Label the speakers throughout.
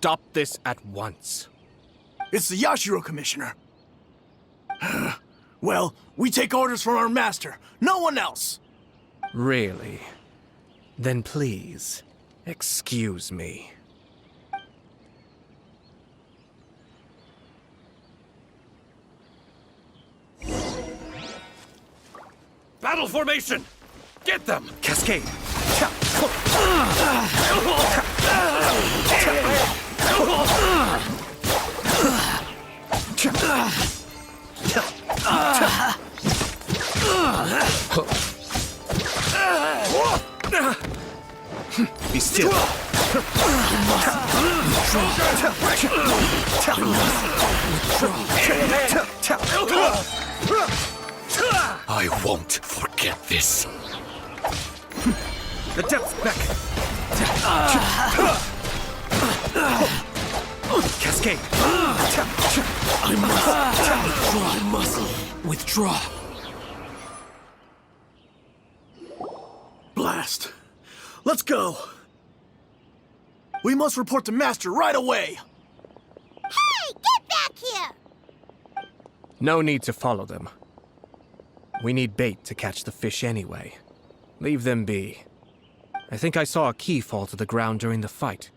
Speaker 1: Stop this at once.
Speaker 2: It's the Yashiro Commissioner. Well, we take orders from our master, no one else.
Speaker 1: Really? Then please, excuse me.
Speaker 3: Battle formation! Get them!
Speaker 1: Cascade! Be still.
Speaker 3: I won't forget this.
Speaker 1: The depth's back. Cascade.
Speaker 2: I must withdraw. Blast. Let's go. We must report to Master right away.
Speaker 4: Hey, get back here!
Speaker 1: No need to follow them. We need bait to catch the fish anyway. Leave them be. I think I saw a key fall to the ground during the fight.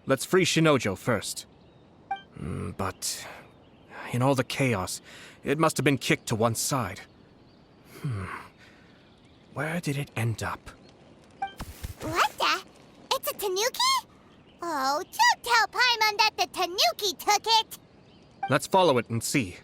Speaker 1: Let's free Shinojo first. But in all the chaos, it must have been kicked to one side. Where did it end up?
Speaker 4: What the? It's a tanuki? Oh, don't tell Paimon that the tanuki took it!
Speaker 1: Let's follow it and see.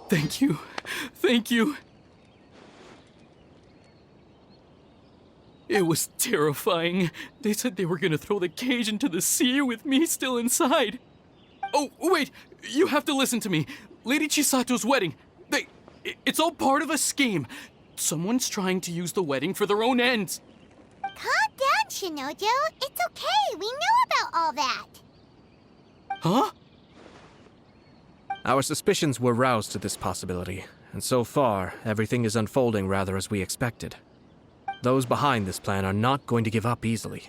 Speaker 5: Thank you. Thank you. It was terrifying. They said they were gonna throw the cage into the sea with me still inside. Oh, wait! You have to listen to me. Lady Chisato's wedding. It's all part of a scheme. Someone's trying to use the wedding for their own ends.
Speaker 4: Calm down, Shinojo. It's okay. We know about all that.
Speaker 5: Huh?
Speaker 1: Our suspicions were roused to this possibility, and so far, everything is unfolding rather as we expected. Those behind this plan are not going to give up easily.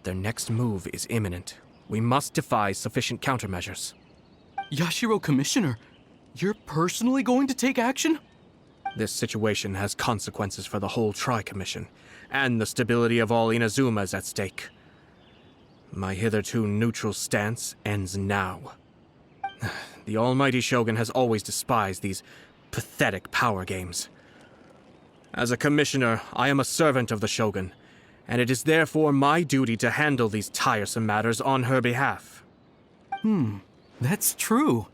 Speaker 1: Their next move is imminent. We must devise sufficient countermeasures.
Speaker 5: Yashiro Commissioner, you're personally going to take action?
Speaker 1: This situation has consequences for the whole Tri-Commission, and the stability of all Inazuma is at stake. My hitherto neutral stance ends now. The almighty Shogun has always despised these pathetic power games. As a commissioner, I am a servant of the Shogun, and it is therefore my duty to handle these tiresome matters on her behalf.
Speaker 5: That's true.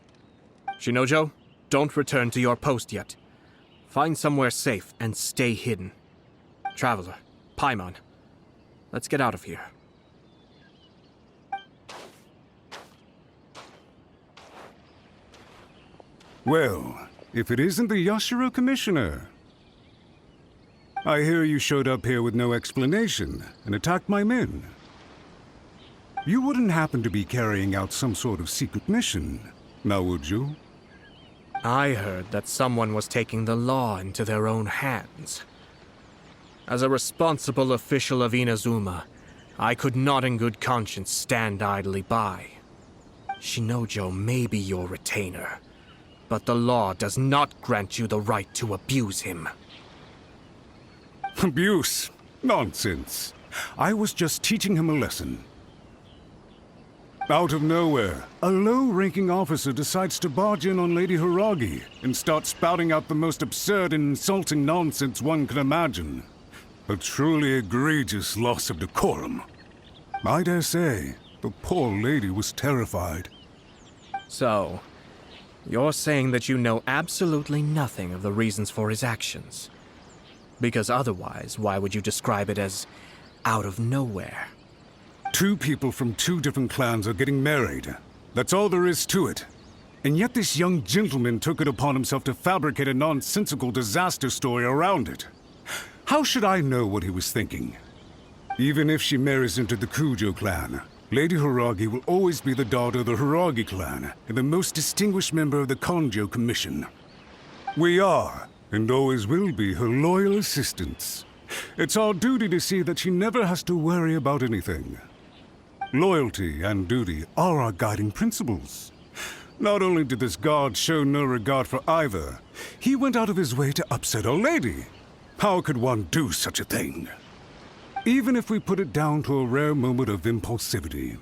Speaker 1: Shinojo, don't return to your post yet. Find somewhere safe and stay hidden. Traveler, Paimon, let's get out of here.
Speaker 6: Well, if it isn't the Yashiro Commissioner. I hear you showed up here with no explanation and attacked my men. You wouldn't happen to be carrying out some sort of secret mission, now would you?
Speaker 1: I heard that someone was taking the law into their own hands. As a responsible official of Inazuma, I could not in good conscience stand idly by. Shinojo may be your retainer, but the law does not grant you the right to abuse him.
Speaker 6: Abuse? Nonsense. I was just teaching him a lesson. Out of nowhere, a low-ranking officer decides to barge in on Lady Hiragi and start spouting out the most absurd and insulting nonsense one can imagine. A truly egregious loss of decorum. I dare say, the poor lady was terrified.
Speaker 1: So, you're saying that you know absolutely nothing of the reasons for his actions? Because otherwise, why would you describe it as out of nowhere?
Speaker 6: Two people from two different clans are getting married. That's all there is to it. And yet this young gentleman took it upon himself to fabricate a nonsensical disaster story around it. How should I know what he was thinking? Even if she marries into the Kujo clan, Lady Hiragi will always be the daughter of the Hiragi clan and the most distinguished member of the Kanjo Commission. We are, and always will be, her loyal assistants. It's our duty to see that she never has to worry about anything. Loyalty and duty are our guiding principles. Not only did this guard show no regard for either, he went out of his way to upset our lady. How could one do such a thing? Even if we put it down to a rare moment of impulsivity.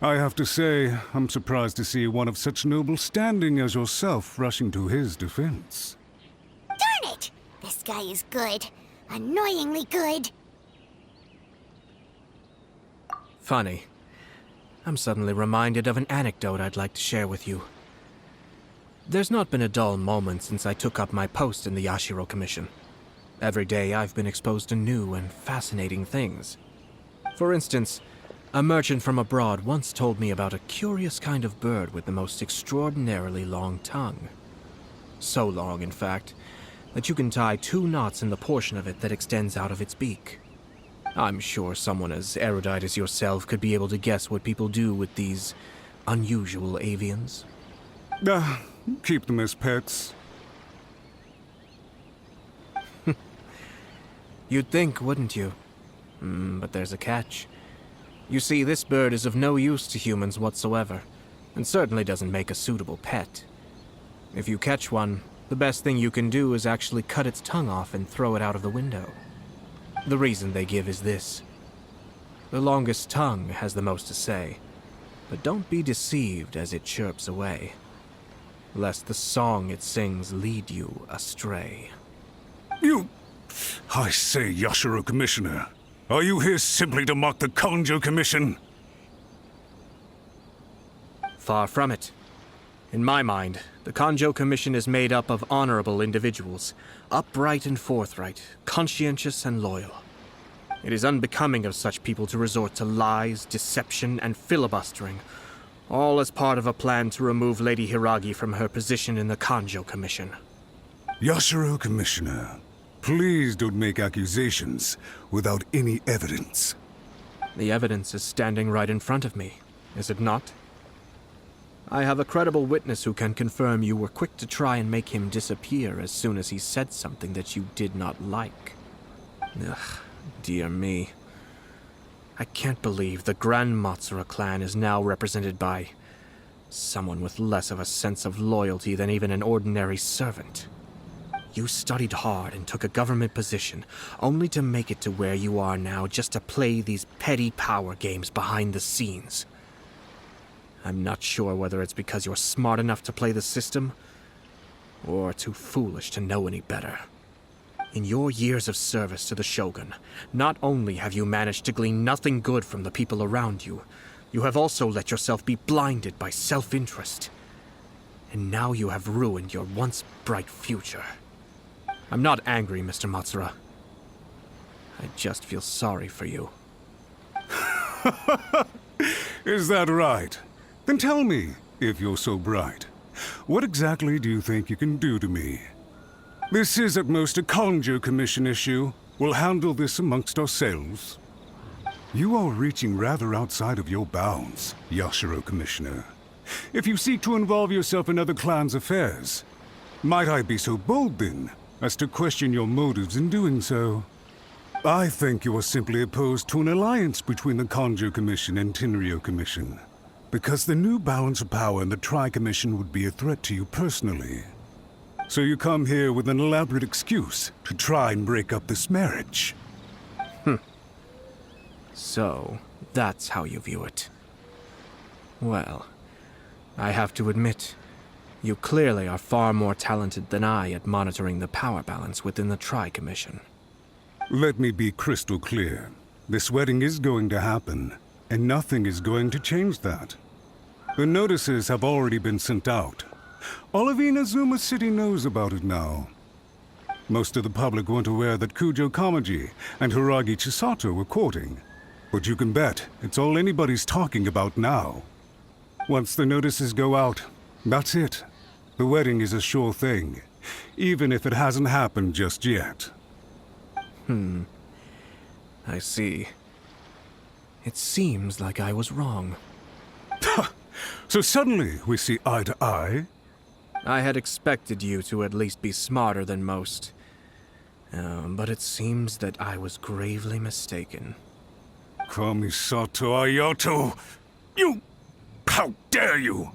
Speaker 6: I have to say, I'm surprised to see one of such noble standing as yourself rushing to his defense.
Speaker 4: Darn it! This guy is good. Annoyingly good.
Speaker 1: Funny. I'm suddenly reminded of an anecdote I'd like to share with you. There's not been a dull moment since I took up my post in the Yashiro Commission. Every day I've been exposed to new and fascinating things. For instance, a merchant from abroad once told me about a curious kind of bird with the most extraordinarily long tongue. So long, in fact, that you can tie 2 knots in the portion of it that extends out of its beak. I'm sure someone as erudite as yourself could be able to guess what people do with these unusual avians.
Speaker 6: Keep them as pets.
Speaker 1: You'd think, wouldn't you? But there's a catch. You see, this bird is of no use to humans whatsoever, and certainly doesn't make a suitable pet. If you catch one, the best thing you can do is actually cut its tongue off and throw it out of the window. The reason they give is this. The longest tongue has the most to say, but don't be deceived as it chirps away, lest the song it sings lead you astray.
Speaker 6: I say, Yashiro Commissioner, are you here simply to mock the Kanjo Commission?
Speaker 1: Far from it. In my mind, the Kanjo Commission is made up of honorable individuals, upright and forthright, conscientious and loyal. It is unbecoming of such people to resort to lies, deception, and filibustering, all as part of a plan to remove Lady Hiragi from her position in the Kanjo Commission.
Speaker 6: Yashiro Commissioner, please don't make accusations without any evidence.
Speaker 1: The evidence is standing right in front of me, is it not? I have a credible witness who can confirm you were quick to try and make him disappear as soon as he said something that you did not like. Ugh, dear me. I can't believe the Grand Matsura clan is now represented by someone with less of a sense of loyalty than even an ordinary servant. You studied hard and took a government position, only to make it to where you are now just to play these petty power games behind the scenes. I'm not sure whether it's because you're smart enough to play the system, or too foolish to know any better. In your years of service to the Shogun, not only have you managed to glean nothing good from the people around you, you have also let yourself be blinded by self-interest. And now you have ruined your once bright future. I'm not angry, Mr. Matsura. I just feel sorry for you.
Speaker 6: Is that right? Then tell me, if you're so bright, What exactly do you think you can do to me? This is at most a Kanjo Commission issue. We'll handle this amongst ourselves. You are reaching rather outside of your bounds, Yashiro Commissioner. If you seek to involve yourself in other clans' affairs, might I be so bold then, as to question your motives in doing so? I think you are simply opposed to an alliance between the Kanjo Commission and Tenryo Commission, because the new balance of power in the Tri-Commission would be a threat to you personally. So you come here with an elaborate excuse to try and break up this marriage.
Speaker 1: So, that's how you view it. Well, I have to admit, you clearly are far more talented than I at monitoring the power balance within the Tri-Commission.
Speaker 6: Let me be crystal clear. This wedding is going to happen, and nothing is going to change that. The notices have already been sent out. All of Inazuma City knows about it now. Most of the public weren't aware that Kujo Kamaji and Hiragi Chisato were courting. But you can bet it's all anybody's talking about now. Once the notices go out, that's it. The wedding is a sure thing, even if it hasn't happened just yet.
Speaker 1: I see. It seems like I was wrong.
Speaker 6: So suddenly we see eye to eye?
Speaker 1: I had expected you to at least be smarter than most. But it seems that I was gravely mistaken.
Speaker 6: Kamisato Ayato! You... How dare you!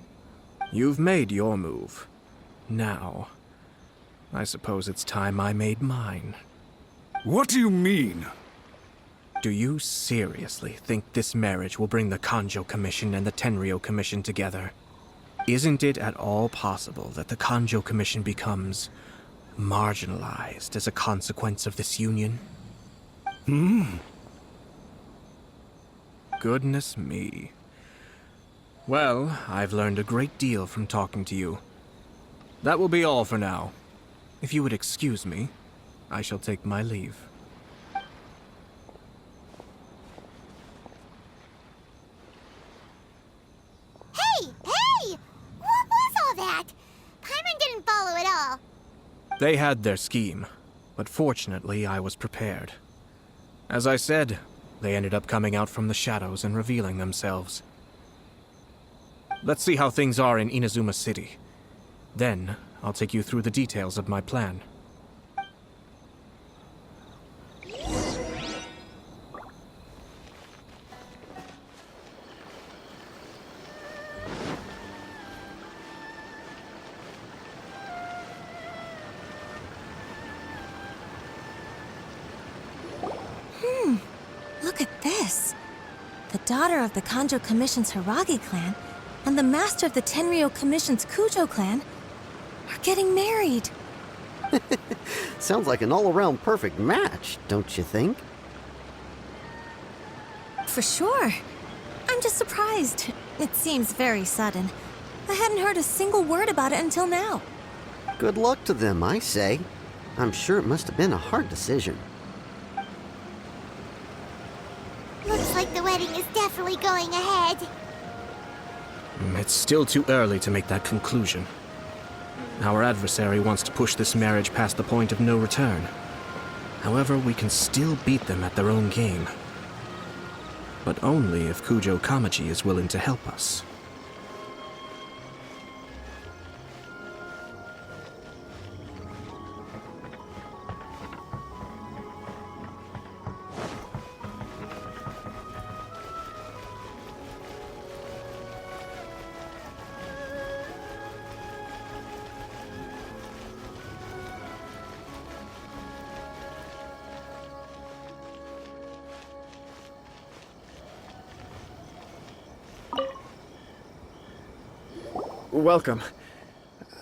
Speaker 1: You've made your move. Now, I suppose it's time I made mine.
Speaker 6: What do you mean?
Speaker 1: Do you seriously think this marriage will bring the Kanjo Commission and the Tenryo Commission together? Isn't it at all possible that the Kanjo Commission becomes marginalized as a consequence of this union? Goodness me. Well, I've learned a great deal from talking to you. That will be all for now. If you would excuse me, I shall take my leave.
Speaker 4: Hey! Hey! What was all that? Paimon didn't follow at all.
Speaker 1: They had their scheme, but fortunately I was prepared. As I said, they ended up coming out from the shadows and revealing themselves. Let's see how things are in Inazuma City. Then, I'll take you through the details of my plan.
Speaker 7: Look at this. The daughter of the Kanjo Commission's Hiragi clan and the master of the Tenryo Commission's Kujo clan are getting married.
Speaker 8: Sounds like an all-around perfect match, don't you think?
Speaker 7: For sure. I'm just surprised. It seems very sudden. I hadn't heard a single word about it until now.
Speaker 8: Good luck to them, I say. I'm sure it must have been a hard decision.
Speaker 4: Looks like the wedding is definitely going ahead.
Speaker 1: It's still too early to make that conclusion. Our adversary wants to push this marriage past the point of no return. However, we can still beat them at their own game. But only if Kujo Kamaji is willing to help us.
Speaker 9: Welcome.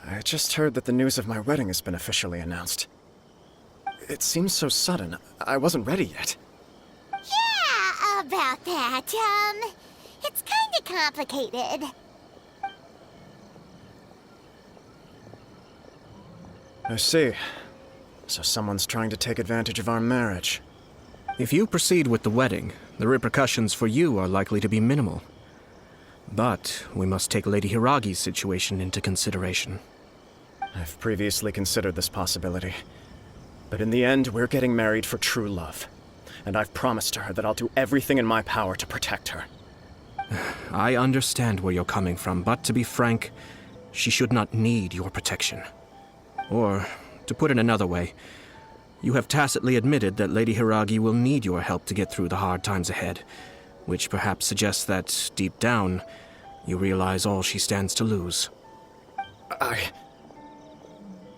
Speaker 9: I just heard that the news of my wedding has been officially announced. It seems so sudden. I wasn't ready yet.
Speaker 4: Yeah, about that. It's kinda complicated.
Speaker 9: I see. So someone's trying to take advantage of our marriage.
Speaker 1: If you proceed with the wedding, the repercussions for you are likely to be minimal. But we must take Lady Hiragi's situation into consideration.
Speaker 9: I've previously considered this possibility. But in the end, we're getting married for true love. And I've promised her that I'll do everything in my power to protect her.
Speaker 1: I understand where you're coming from, but to be frank, she should not need your protection. Or, to put it another way, you have tacitly admitted that Lady Hiragi will need your help to get through the hard times ahead, which perhaps suggests that, deep down, you realize all she stands to lose.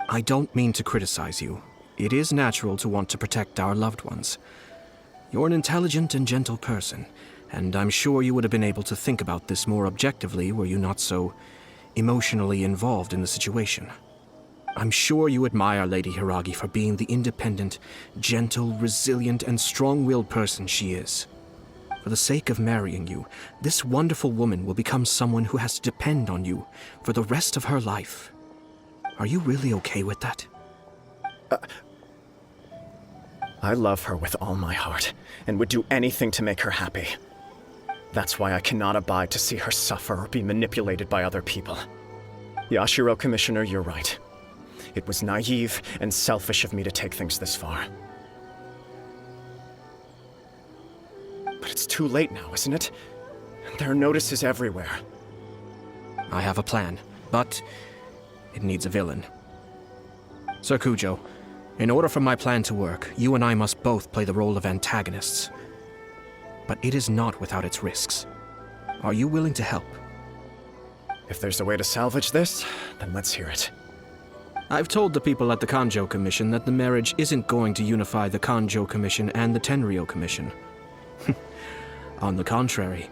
Speaker 1: I don't mean to criticize you. It is natural to want to protect our loved ones. You're an intelligent and gentle person, and I'm sure you would have been able to think about this more objectively were you not so emotionally involved in the situation. I'm sure you admire Lady Hiragi for being the independent, gentle, resilient, and strong-willed person she is. For the sake of marrying you, this wonderful woman will become someone who has to depend on you for the rest of her life. Are you really okay with that?
Speaker 9: I love her with all my heart, and would do anything to make her happy. That's why I cannot abide to see her suffer or be manipulated by other people. Yashiro Commissioner, you're right. It was naive and selfish of me to take things this far. But it's too late now, isn't it? There are notices everywhere.
Speaker 1: I have a plan, but it needs a villain. Sir Kujo, in order for my plan to work, you and I must both play the role of antagonists. But it is not without its risks. Are you willing to help?
Speaker 9: If there's a way to salvage this, then let's hear it.
Speaker 1: I've told the people at the Kanjo Commission that the marriage isn't going to unify the Kanjo Commission and the Tenryou Commission. On the contrary,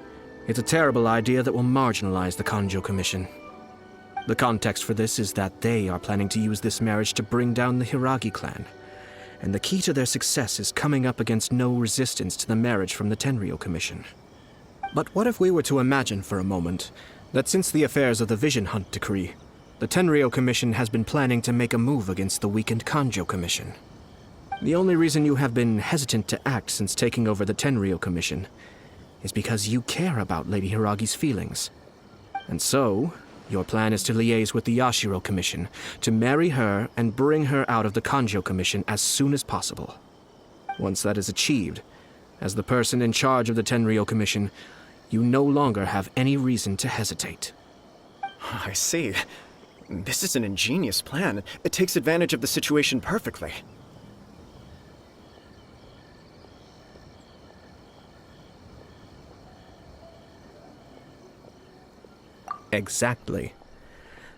Speaker 1: it's a terrible idea that will marginalize the Kanjo Commission. The context for this is that they are planning to use this marriage to bring down the Hiragi clan, and the key to their success is coming up against no resistance to the marriage from the Tenryou Commission. But what if we were to imagine for a moment that since the affairs of the Vision Hunt Decree, the Tenryou Commission has been planning to make a move against the weakened Kanjo Commission? The only reason you have been hesitant to act since taking over the Tenryou Commission is because you care about Lady Hiragi's feelings. And so, your plan is to liaise with the Yashiro Commission, to marry her and bring her out of the Kanjo Commission as soon as possible. Once that is achieved, as the person in charge of the Tenryou Commission, you no longer have any reason to hesitate.
Speaker 9: I see. This is an ingenious plan. It takes advantage of the situation perfectly.
Speaker 1: Exactly.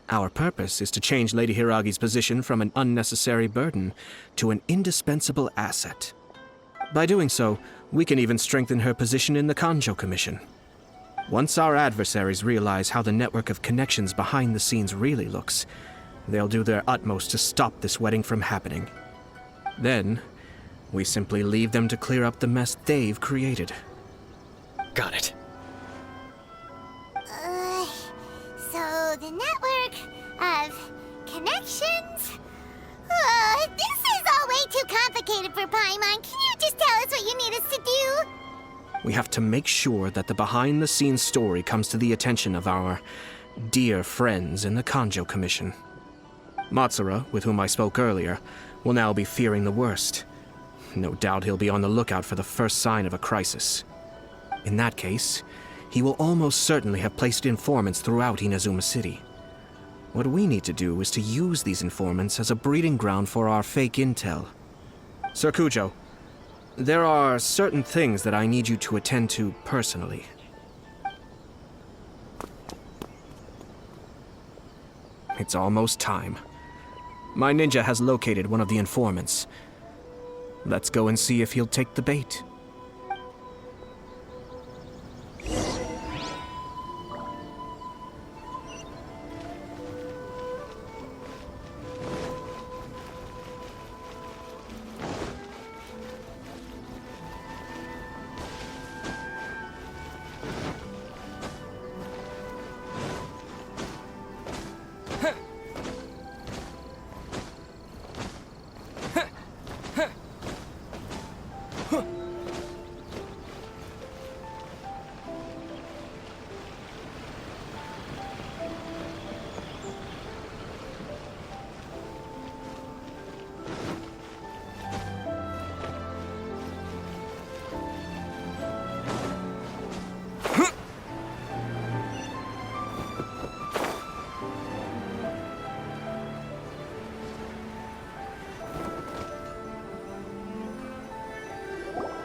Speaker 1: Our purpose is to change Lady Hiragi's position from an unnecessary burden to an indispensable asset. By doing so, we can even strengthen her position in the Kanjo Commission. Once our adversaries realize how the network of connections behind the scenes really looks, they'll do their utmost to stop this wedding from happening. Then, we simply leave them to clear up the mess they've created.
Speaker 9: Got it.
Speaker 4: So the network of connections? This is all way too complicated for Paimon. Can you just tell us what you need us to do?
Speaker 1: We have to make sure that the behind-the-scenes story comes to the attention of our dear friends in the Kanjo Commission. Matsura, with whom I spoke earlier, will now be fearing the worst. No doubt he'll be on the lookout for the first sign of a crisis. In that case, he will almost certainly have placed informants throughout Inazuma City. What we need to do is to use these informants as a breeding ground for our fake intel. Sir Kujo, there are certain things that I need you to attend to personally. It's almost time. My ninja has located one of the informants. Let's go and see if he'll take the bait.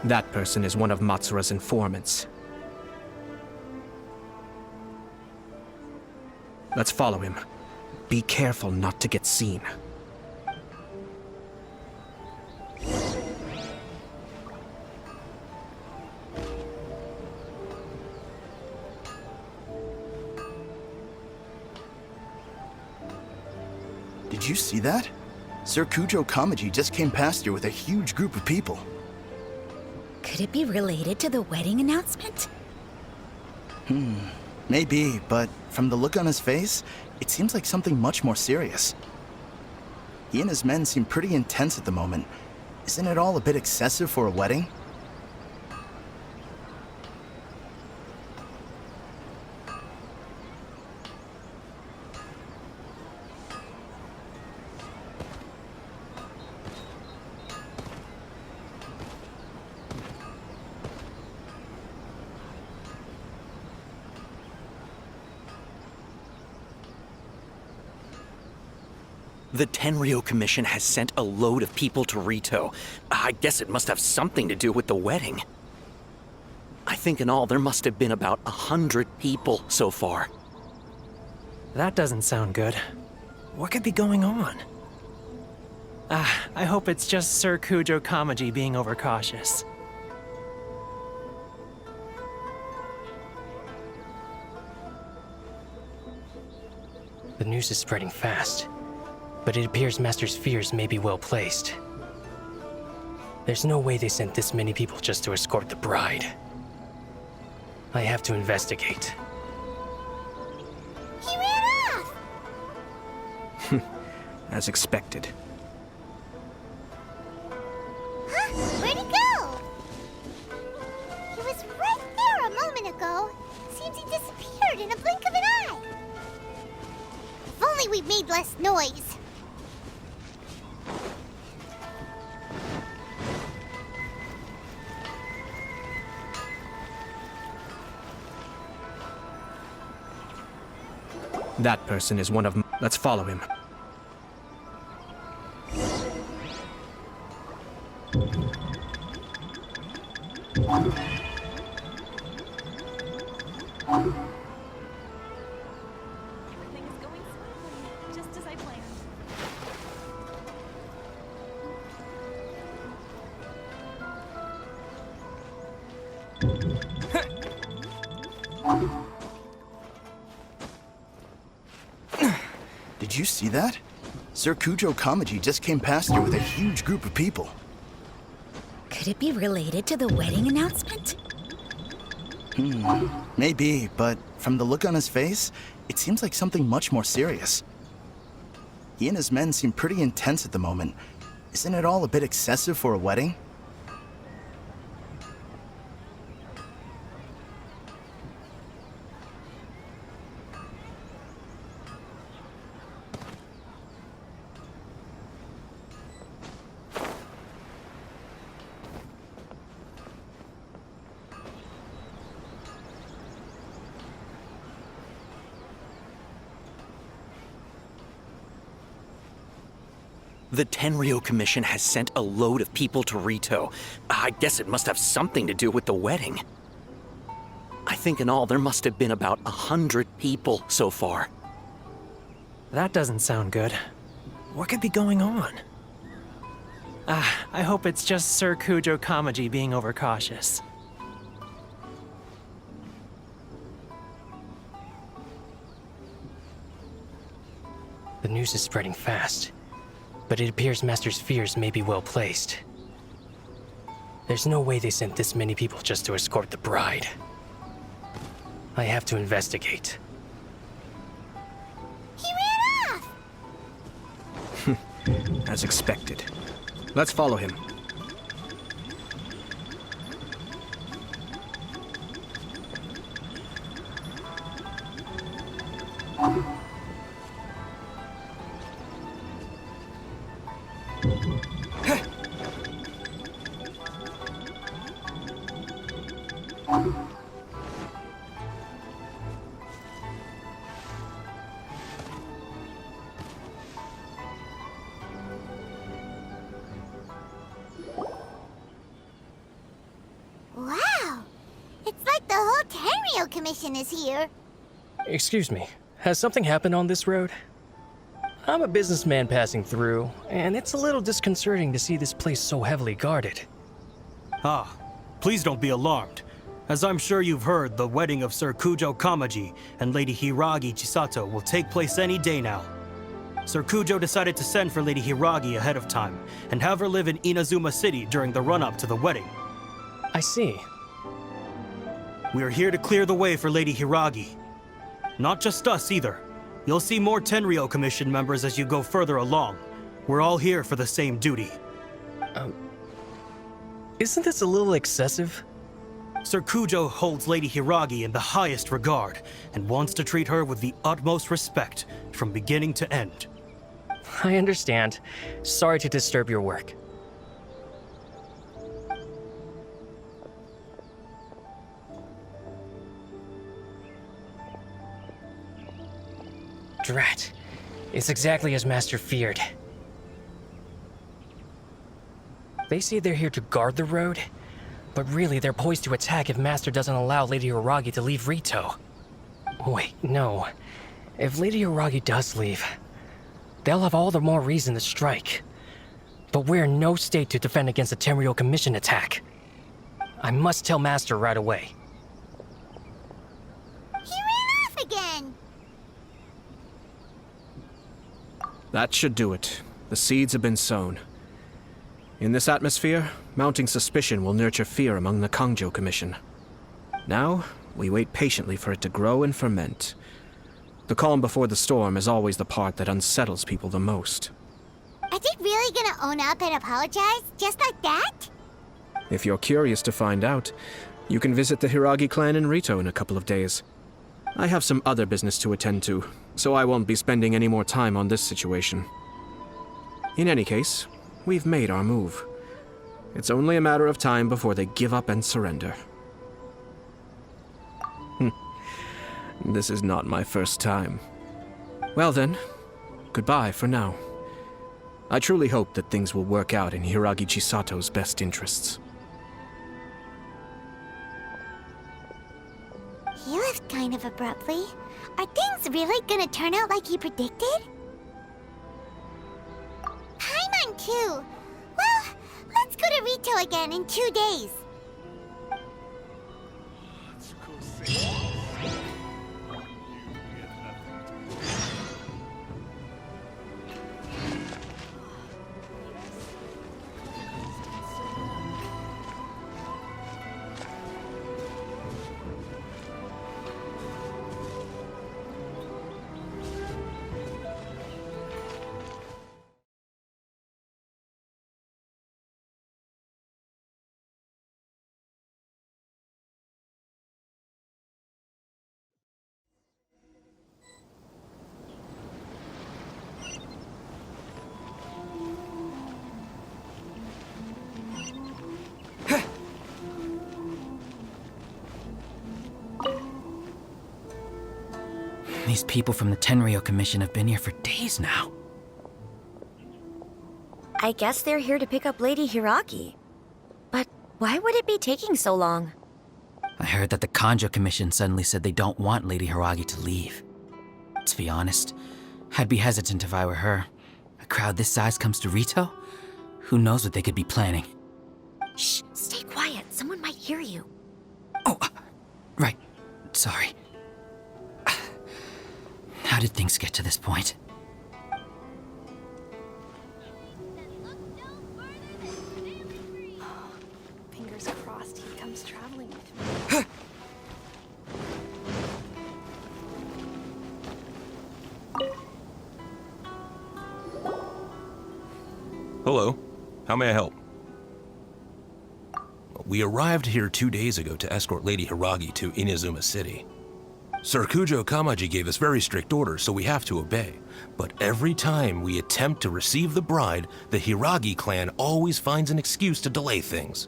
Speaker 1: That person is one of Matsura's informants. Let's follow him. Be careful not to get seen.
Speaker 2: Did you see that? Sir Kujo Kamaji just came past here with a huge group of people.
Speaker 10: Could it be related to the wedding announcement?
Speaker 2: Maybe, but from the look on his face, it seems like something much more serious. He and his men seem pretty intense at the moment. Isn't it all a bit excessive for a wedding?
Speaker 11: The Tenryo Commission has sent a load of people to Rito. I guess it must have something to do with the wedding. I think in all there must have been about 100 people so far.
Speaker 12: That doesn't sound good. What could be going on? I hope it's just Sir Kujo Kamaji being overcautious. The news is spreading fast, but it appears Master's fears may be well placed. There's no way they sent this many people just to escort the bride. I have to investigate.
Speaker 4: He ran off!
Speaker 1: As expected.
Speaker 4: Huh? Where'd he go? He was right there a moment ago. Seems he disappeared in a blink of an eye. If only we'd made less noise.
Speaker 1: That person is one of... Let's follow him.
Speaker 13: Everything is going smoothly, just as I planned.
Speaker 2: Did you see that? Sir Kujo Kamaji just came past here with a huge group of people.
Speaker 10: Could it be related to the wedding announcement?
Speaker 2: Maybe, but from the look on his face, it seems like something much more serious. He and his men seem pretty intense at the moment. Isn't it all a bit excessive for a wedding?
Speaker 11: The Tenryo Commission has sent a load of people to Rito. I guess it must have something to do with the wedding. I think in all there must have been about 100 people so far.
Speaker 12: That doesn't sound good. What could be going on? I hope it's just Sir Kujo Kamaji being overcautious. The news is spreading fast, but it appears Master's fears may be well placed. There's no way they sent this many people just to escort the bride. I have to investigate.
Speaker 4: He ran off!
Speaker 1: As expected. Let's follow him.
Speaker 4: Tenryo Commission is here.
Speaker 12: Excuse me, has something happened on this road? I'm a businessman passing through, and it's a little disconcerting to see this place so heavily guarded.
Speaker 14: Ah, please don't be alarmed. As I'm sure you've heard, the wedding of Sir Kujo Kamaji and Lady Hiragi Chisato will take place any day now. Sir Kujo decided to send for Lady Hiragi ahead of time and have her live in Inazuma City during the run-up to the wedding.
Speaker 12: I see.
Speaker 14: We are here to clear the way for Lady Hiragi. Not just us either. You'll see more Tenryo Commission members as you go further along. We're all here for the same duty.
Speaker 12: Isn't this a little excessive?
Speaker 14: Sir Kujo holds Lady Hiragi in the highest regard and wants to treat her with the utmost respect from beginning to end.
Speaker 12: I understand. Sorry to disturb your work. Drat. It's exactly as Master feared. They say they're here to guard the road, but really they're poised to attack if Master doesn't allow Lady Hiragi to leave Rito. Wait, no. If Lady Hiragi does leave, they'll have all the more reason to strike. But we're in no state to defend against a Tenryo Commission attack. I must tell Master right away.
Speaker 4: He ran off again!
Speaker 1: That should do it. The seeds have been sown. In this atmosphere, mounting suspicion will nurture fear among the Kangjo Commission. Now, we wait patiently for it to grow and ferment. The calm before the storm is always the part that unsettles people the most.
Speaker 4: Are they really gonna own up and apologize, just like that?
Speaker 1: If you're curious to find out, you can visit the Hiragi clan in Rito in a couple of days. I have some other business to attend to, so I won't be spending any more time on this situation. In any case, we've made our move. It's only a matter of time before they give up and surrender. This is not my first time. Well then, goodbye for now. I truly hope that things will work out in Hiragi Chisato's best interests.
Speaker 4: He left kind of abruptly. Are things really gonna turn out like he predicted? Paimon too. Well, let's go to Rito again in 2 days.
Speaker 15: These people from the Tenryo Commission have been here for days now.
Speaker 10: I guess they're here to pick up Lady Hiragi. But why would it be taking so long?
Speaker 15: I heard that the Kanjo Commission suddenly said they don't want Lady Hiragi to leave. To be honest, I'd be hesitant if I were her. A crowd this size comes to Rito? Who knows what they could be planning?
Speaker 10: Shh, stay quiet. Someone might hear you.
Speaker 15: Oh, right. Sorry. How did things get to this point?
Speaker 13: Fingers crossed he comes traveling with me.
Speaker 16: Hello. How may I help? We arrived here 2 days ago to escort Lady Hiragi to Inazuma City. Sir Kujo Kamaji gave us very strict orders, so we have to obey. But every time we attempt to receive the bride, the Hiragi clan always finds an excuse to delay things.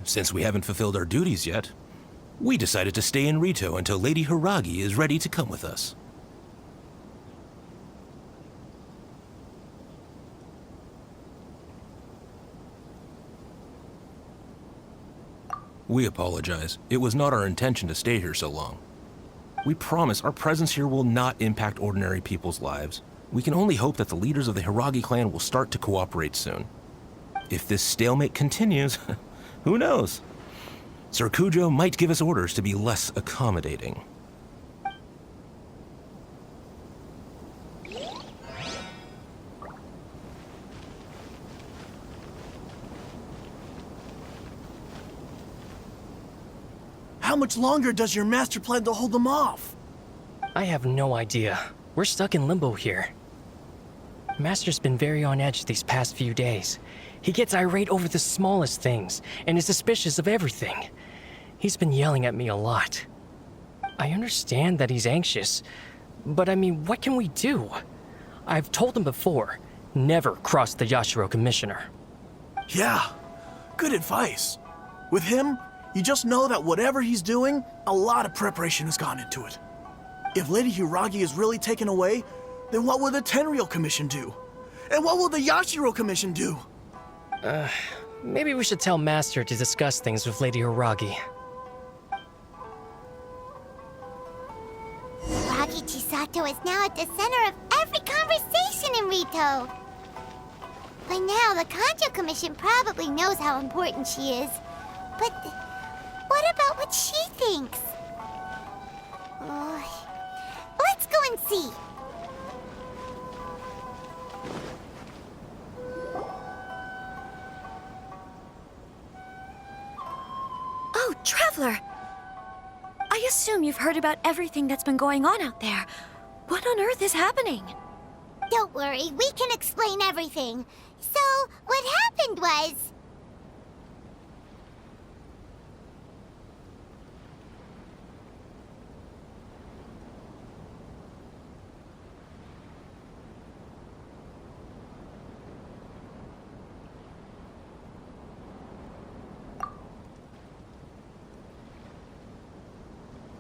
Speaker 16: Since we haven't fulfilled our duties yet, we decided to stay in Rito until Lady Hiragi is ready to come with us. We apologize. It was not our intention to stay here so long. We promise our presence here will not impact ordinary people's lives. We can only hope that the leaders of the Hiragi clan will start to cooperate soon. If this stalemate continues, who knows? Sir Kujo might give us orders to be less accommodating.
Speaker 17: How much longer does your master plan to hold them off?
Speaker 12: I have no idea. We're stuck in limbo here. Master's been very on edge these past few days. He gets irate over the smallest things and is suspicious of everything. He's been yelling at me a lot. I understand that he's anxious, but I mean, what can we do? I've told him before, never cross the Yashiro Commissioner.
Speaker 17: Yeah, good advice. With him, you just know that whatever he's doing, a lot of preparation has gone into it. If Lady Hiragi is really taken away, then what will the Tenryou Commission do? And what will the Yashiro Commission do?
Speaker 12: Maybe we should tell Master to discuss things with Lady Hiragi.
Speaker 4: Hiragi Chisato is now at the center of every conversation in Rito. By now, the Kanjo Commission probably knows how important she is. But what about what she thinks? Let's go and see.
Speaker 10: Oh, Traveler! I assume you've heard about everything that's been going on out there. What on earth is happening?
Speaker 4: Don't worry, we can explain everything. So, what happened was...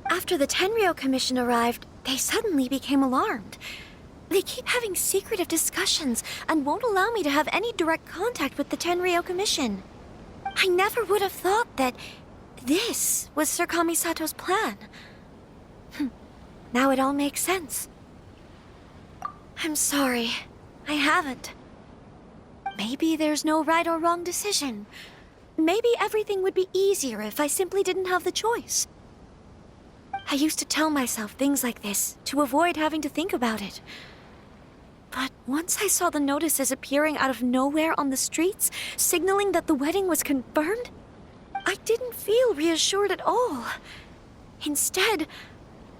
Speaker 10: After the Tenryou Commission arrived, they suddenly became alarmed. They keep having secretive discussions and won't allow me to have any direct contact with the Tenryou Commission. I never would have thought that this was Sir Kamisato's plan. Now it all makes sense. I'm sorry. I haven't. Maybe there's no right or wrong decision. Maybe everything would be easier if I simply didn't have the choice. I used to tell myself things like this to avoid having to think about it. But once I saw the notices appearing out of nowhere on the streets, signaling that the wedding was confirmed, I didn't feel reassured at all. Instead,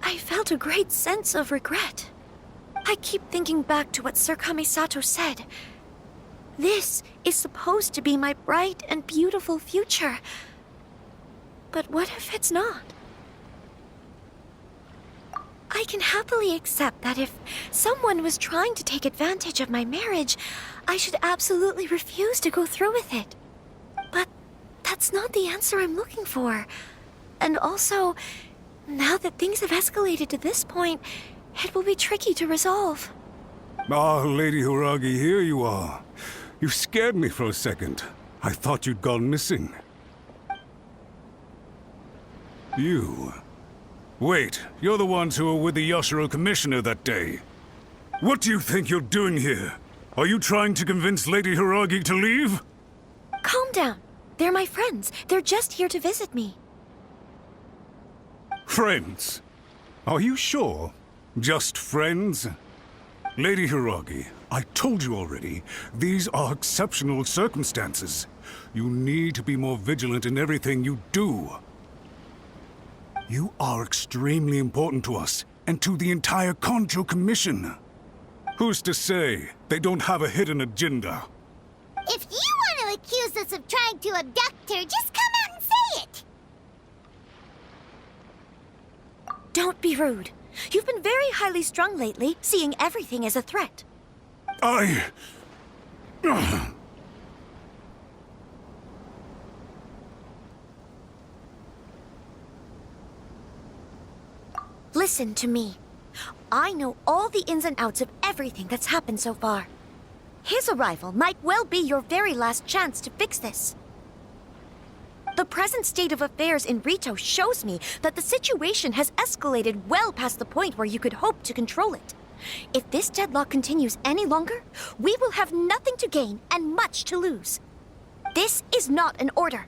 Speaker 10: I felt a great sense of regret. I keep thinking back to what Sir Kamisato said. This is supposed to be my bright and beautiful future. But what if it's not? I can happily accept that if someone was trying to take advantage of my marriage, I should absolutely refuse to go through with it. But that's not the answer I'm looking for. And also, now that things have escalated to this point, it will be tricky to resolve.
Speaker 6: Ah, Lady Hiragi, here you are. You scared me for a second. I thought you'd gone missing. You... Wait, you're the ones who were with the Yashiro Commissioner that day. What do you think you're doing here? Are you trying to convince Lady Hiragi to leave?
Speaker 10: Calm down. They're my friends. They're just here to visit me.
Speaker 6: Friends? Are you sure? Just friends? Lady Hiragi, I told you already, these are exceptional circumstances. You need to be more vigilant in everything you do. You are extremely important to us, and to the entire Kanjo Commission. Who's to say they don't have a hidden agenda?
Speaker 4: If you want to accuse us of trying to abduct her, just come out and say it!
Speaker 10: Don't be rude. You've been very highly strung lately, seeing everything as a threat. Listen to me. I know all the ins and outs of everything that's happened so far. His arrival might well be your very last chance to fix this. The present state of affairs in Rito shows me that the situation has escalated well past the point where you could hope to control it. If this deadlock continues any longer, we will have nothing to gain and much to lose. This is not an order.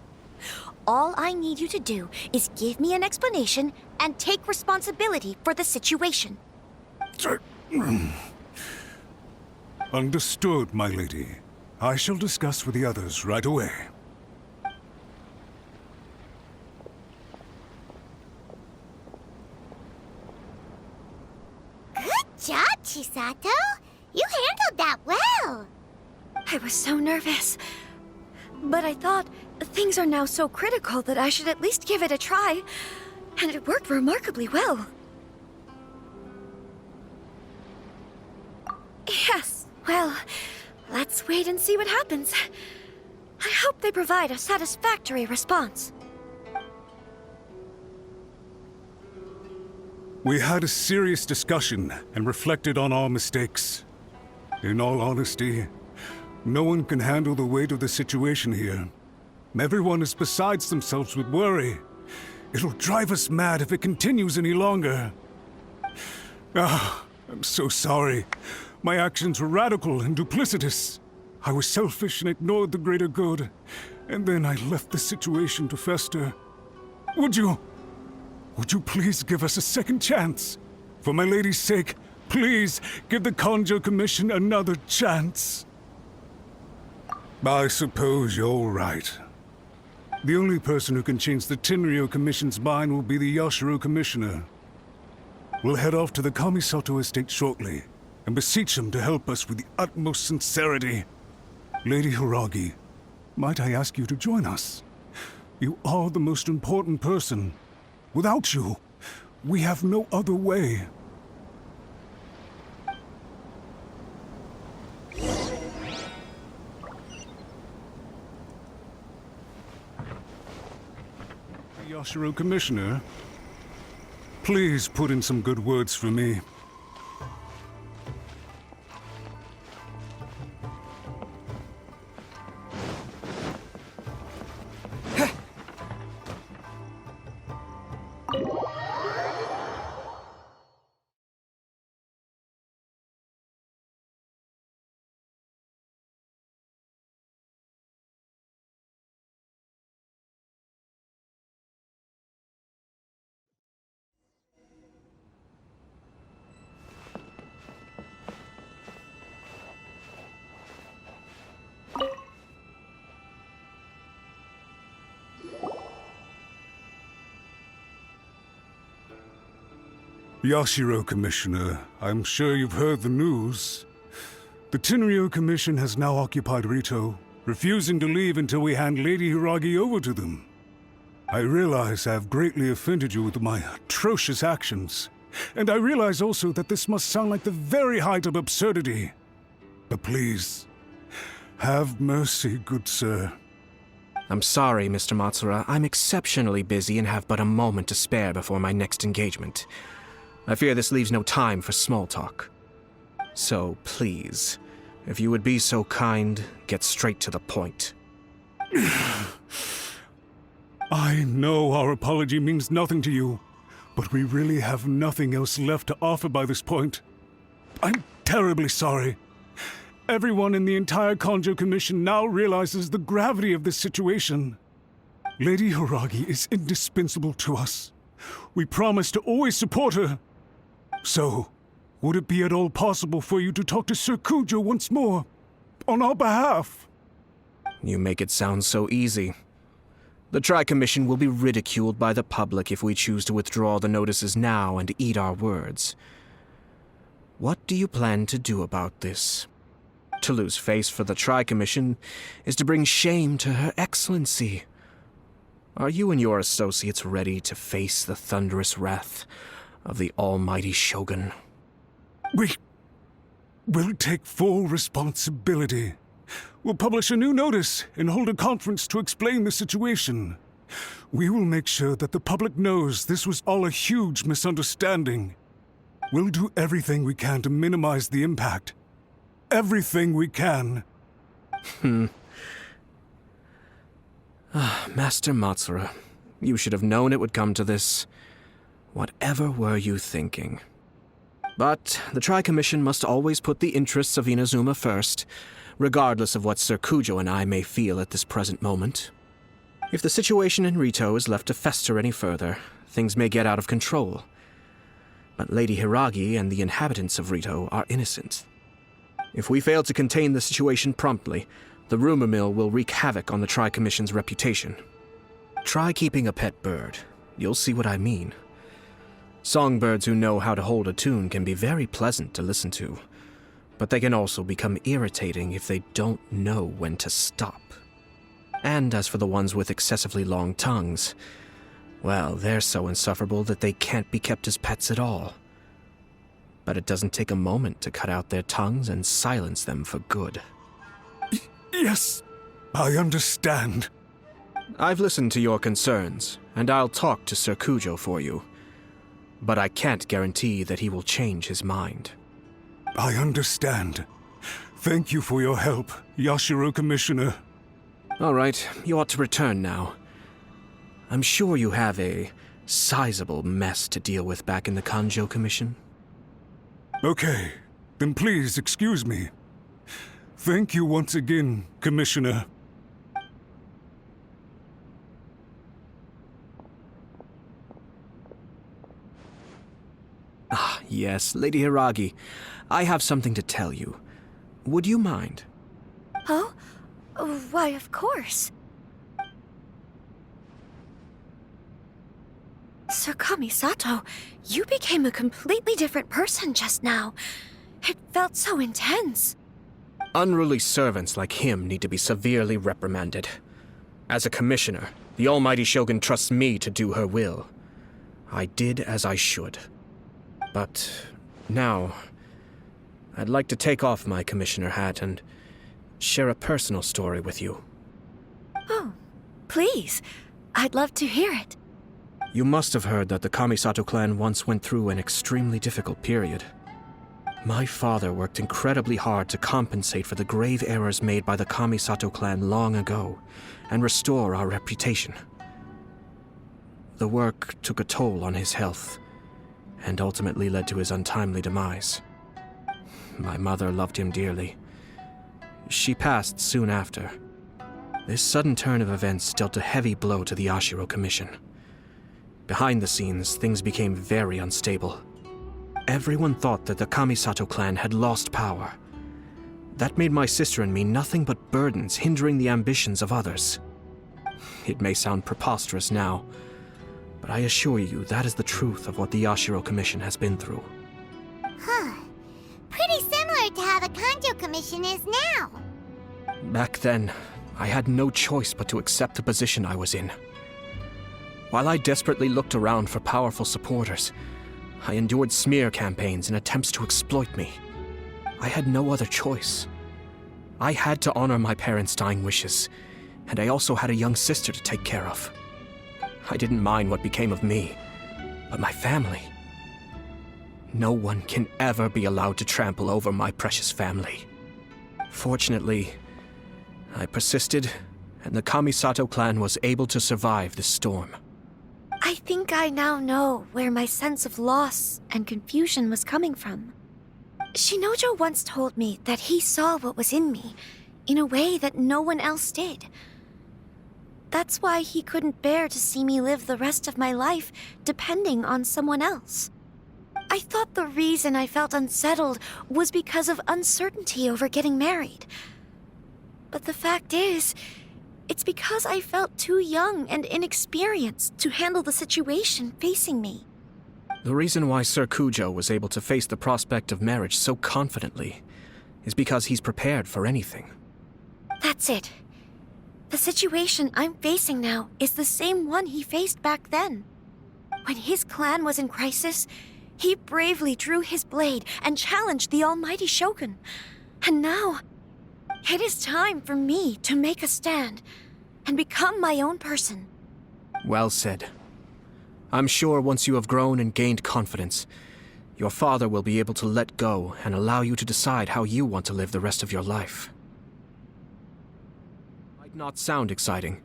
Speaker 10: All I need you to do is give me an explanation and take responsibility for the situation.
Speaker 6: Understood, my lady. I shall discuss with the others right away.
Speaker 4: Good job, Chisato. You handled that well.
Speaker 10: I was so nervous. But I thought things are now so critical that I should at least give it a try. And it worked remarkably well. Yes, well, let's wait and see what happens. I hope they provide a satisfactory response.
Speaker 6: We had a serious discussion and reflected on our mistakes. In all honesty, no one can handle the weight of the situation here. Everyone is besides themselves with worry. It'll drive us mad if it continues any longer. I'm so sorry. My actions were radical and duplicitous. I was selfish and ignored the greater good. And then I left the situation to fester. Would you please give us a second chance? For my lady's sake, please give the Kanjo Commission another chance. I suppose you're right. The only person who can change the Tenryou Commission's mind will be the Yashiro Commissioner. We'll head off to the Kamisato estate shortly and beseech him to help us with the utmost sincerity. Lady Hiragi, might I ask you to join us? You are the most important person. Without you, we have no other way. Yashiro Commissioner, please put in some good words for me. Yashiro Commissioner, I'm sure you've heard the news. The Tenryou Commission has now occupied Rito, refusing to leave until we hand Lady Hiragi over to them. I realize I have greatly offended you with my atrocious actions, and I realize also that this must sound like the very height of absurdity. But please, have mercy, good sir.
Speaker 1: I'm sorry, Mr. Matsura. I'm exceptionally busy and have but a moment to spare before my next engagement. I fear this leaves no time for small talk. So, please, if you would be so kind, get straight to the point.
Speaker 6: I know our apology means nothing to you, but we really have nothing else left to offer by this point. I'm terribly sorry. Everyone in the entire Kanjo Commission now realizes the gravity of this situation. Lady Hiragi is indispensable to us. We promise to always support her. So, would it be at all possible for you to talk to Sir Kujo once more, on our behalf?
Speaker 1: You make it sound so easy. The Tri-Commission will be ridiculed by the public if we choose to withdraw the notices now and eat our words. What do you plan to do about this? To lose face for the Tri-Commission is to bring shame to Her Excellency. Are you and your associates ready to face the thunderous wrath of the almighty Shogun?
Speaker 6: We'll take full responsibility. We'll publish a new notice and hold a conference to explain the situation. We will make sure that the public knows this was all a huge misunderstanding. We'll do everything we can to minimize the impact. Everything we can.
Speaker 1: Master Matsura, you should have known it would come to this. Whatever were you thinking? But the Tri-Commission must always put the interests of Inazuma first, regardless of what Sir Kujo and I may feel at this present moment. If the situation in Rito is left to fester any further, things may get out of control. But Lady Hiragi and the inhabitants of Rito are innocent. If we fail to contain the situation promptly, the rumor mill will wreak havoc on the Tri-Commission's reputation. Try keeping a pet bird. You'll see what I mean. Songbirds who know how to hold a tune can be very pleasant to listen to, but they can also become irritating if they don't know when to stop. And as for the ones with excessively long tongues, well, they're so insufferable that they can't be kept as pets at all. But it doesn't take a moment to cut out their tongues and silence them for good.
Speaker 6: Yes, I understand.
Speaker 1: I've listened to your concerns, and I'll talk to Sir Kujo for you. But I can't guarantee that he will change his mind.
Speaker 6: I understand. Thank you for your help, Yashiro Commissioner.
Speaker 1: All right, you ought to return now. I'm sure you have a sizable mess to deal with back in the Kanjo Commission.
Speaker 6: Okay, then please excuse me. Thank you once again, Commissioner.
Speaker 1: Ah, yes, Lady Hiragi. I have something to tell you. Would you mind?
Speaker 10: Oh? Why, of course. Sir Kamisato, you became a completely different person just now. It felt so intense.
Speaker 1: Unruly servants like him need to be severely reprimanded. As a commissioner, the Almighty Shogun trusts me to do her will. I did as I should. But now, I'd like to take off my commissioner hat and share a personal story with you.
Speaker 10: Oh, please. I'd love to hear it.
Speaker 1: You must have heard that the Kamisato clan once went through an extremely difficult period. My father worked incredibly hard to compensate for the grave errors made by the Kamisato clan long ago and restore our reputation. The work took a toll on his health and ultimately led to his untimely demise. My mother loved him dearly. She passed soon after. This sudden turn of events dealt a heavy blow to the Ashiro Commission. Behind the scenes, things became very unstable. Everyone thought that the Kamisato clan had lost power. That made my sister and me nothing but burdens hindering the ambitions of others. It may sound preposterous now, but I assure you that is the truth of what the Ashiro Commission has been through.
Speaker 4: Huh. Pretty similar to how the Kanjo Commission is now.
Speaker 1: Back then, I had no choice but to accept the position I was in. While I desperately looked around for powerful supporters, I endured smear campaigns and attempts to exploit me. I had no other choice. I had to honor my parents' dying wishes, and I also had a young sister to take care of. I didn't mind what became of me, but my family. No one can ever be allowed to trample over my precious family. Fortunately, I persisted, and the Kamisato clan was able to survive this storm.
Speaker 10: I think I now know where my sense of loss and confusion was coming from. Shinojo once told me that he saw what was in me in a way that no one else did. That's why he couldn't bear to see me live the rest of my life depending on someone else. I thought the reason I felt unsettled was because of uncertainty over getting married. But the fact is, it's because I felt too young and inexperienced to handle the situation facing me.
Speaker 1: The reason why Sir Kujo was able to face the prospect of marriage so confidently is because he's prepared for anything.
Speaker 10: That's it. The situation I'm facing now is the same one he faced back then. When his clan was in crisis, he bravely drew his blade and challenged the Almighty Shogun. And now, it is time for me to make a stand and become my own person.
Speaker 1: Well said. I'm sure once you have grown and gained confidence, your father will be able to let go and allow you to decide how you want to live the rest of your life. Might not sound exciting,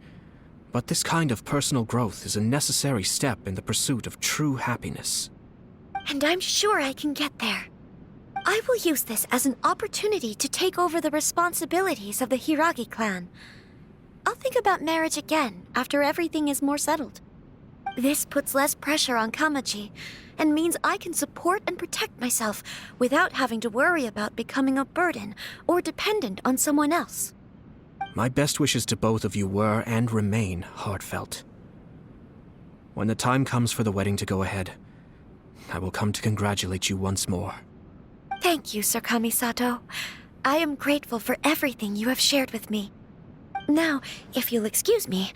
Speaker 1: But this kind of personal growth is a necessary step in the pursuit of true happiness.
Speaker 10: And I'm sure I can get there. I will use this as an opportunity to take over the responsibilities of the Hiragi clan. I'll think about marriage again after everything is more settled. This puts less pressure on Kamaji, and means I can support and protect myself without having to worry about becoming a burden or dependent on someone else.
Speaker 1: My best wishes to both of you were and remain heartfelt. When the time comes for the wedding to go ahead, I will come to congratulate you once more.
Speaker 10: Thank you, Sir Kamisato. I am grateful for everything you have shared with me. Now, if you'll excuse me,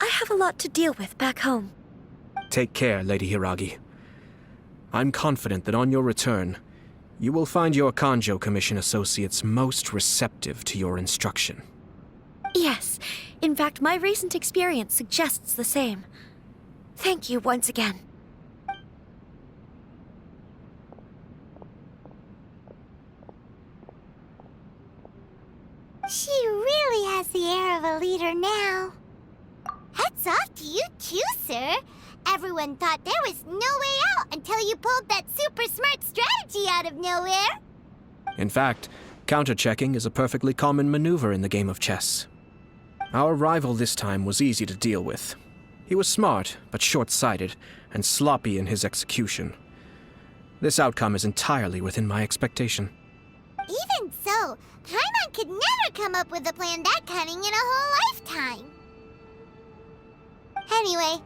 Speaker 10: I have a lot to deal with back home.
Speaker 1: Take care, Lady Hiragi. I'm confident that on your return, you will find your Kanjo Commission associates most receptive to your instruction.
Speaker 10: Yes, in fact, my recent experience suggests the same. Thank you once again.
Speaker 4: She really has the air of a leader now. Hats off to you too, sir. Everyone thought there was no way out until you pulled that super smart strategy out of nowhere.
Speaker 1: In fact, counter-checking is a perfectly common maneuver in the game of chess. Our rival this time was easy to deal with. He was smart, but short-sighted, and sloppy in his execution. This outcome is entirely within my expectation.
Speaker 4: Even so, Paimon could never come up with a plan that cunning in a whole lifetime. Anyway,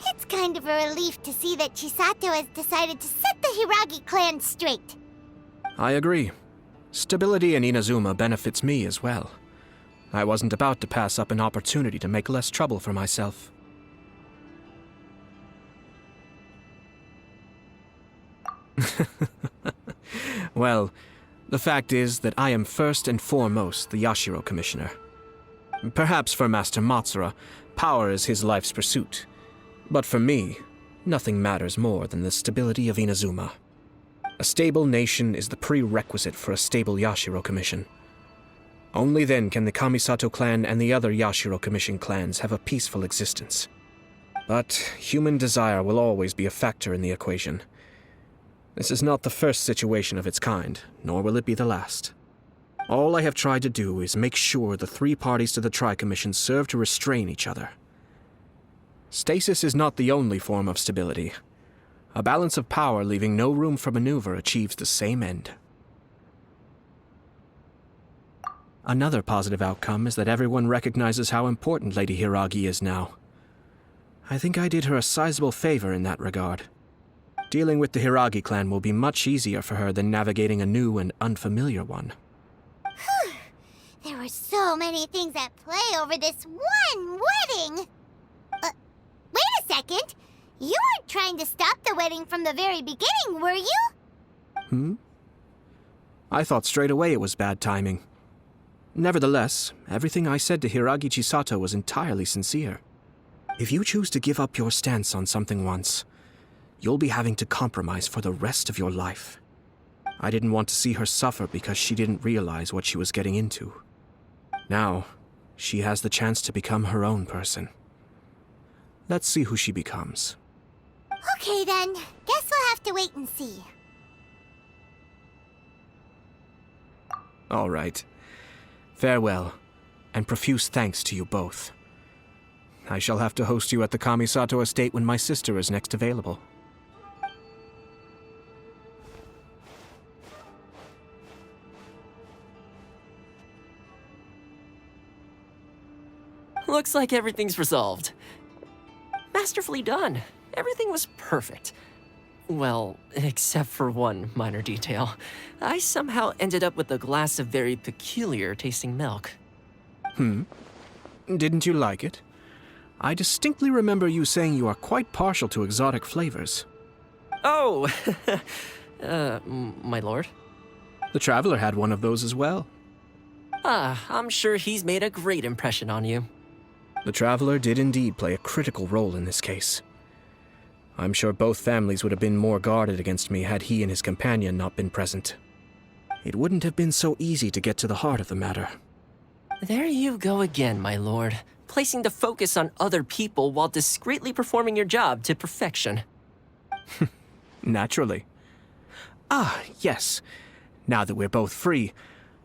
Speaker 4: it's kind of a relief to see that Chisato has decided to set the Hiragi clan straight.
Speaker 1: I agree. Stability in Inazuma benefits me as well. I wasn't about to pass up an opportunity to make less trouble for myself. Well, the fact is that I am first and foremost the Yashiro Commissioner. Perhaps for Master Matsura, power is his life's pursuit. But for me, nothing matters more than the stability of Inazuma. A stable nation is the prerequisite for a stable Yashiro Commission. Only then can the Kamisato clan and the other Yashiro Commission clans have a peaceful existence. But human desire will always be a factor in the equation. This is not the first situation of its kind, nor will it be the last. All I have tried to do is make sure the three parties to the Tri-Commission serve to restrain each other. Stasis is not the only form of stability. A balance of power leaving no room for maneuver achieves the same end. Another positive outcome is that everyone recognizes how important Lady Hiragi is now. I think I did her a sizable favor in that regard. Dealing with the Hiragi clan will be much easier for her than navigating a new and unfamiliar one.
Speaker 4: Whew. There were so many things at play over this one wedding. Wait a second. You weren't trying to stop the wedding from the very beginning, were you?
Speaker 1: I thought straight away it was bad timing. Nevertheless, everything I said to Hiragi Chisato was entirely sincere. If you choose to give up your stance on something once, you'll be having to compromise for the rest of your life. I didn't want to see her suffer because she didn't realize what she was getting into. Now, she has the chance to become her own person. Let's see who she becomes.
Speaker 4: Okay then, guess we'll have to wait and see.
Speaker 1: All right. Farewell, and profuse thanks to you both. I shall have to host you at the Kamisato estate when my sister is next available.
Speaker 11: Looks like everything's resolved. Masterfully done. Everything was perfect. Well, except for one minor detail. I somehow ended up with a glass of very peculiar tasting milk.
Speaker 1: Didn't you like it? I distinctly remember you saying you are quite partial to exotic flavors.
Speaker 11: Oh, my lord.
Speaker 1: The Traveler had one of those as well.
Speaker 11: I'm sure he's made a great impression on you.
Speaker 1: The Traveler did indeed play a critical role in this case. I'm sure both families would have been more guarded against me had he and his companion not been present. It wouldn't have been so easy to get to the heart of the matter.
Speaker 11: There you go again, my lord. placing the focus on other people while discreetly performing your job to perfection.
Speaker 1: Naturally. Ah, yes. Now that we're both free,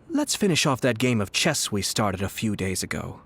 Speaker 1: let's finish off that game of chess we started a few days ago.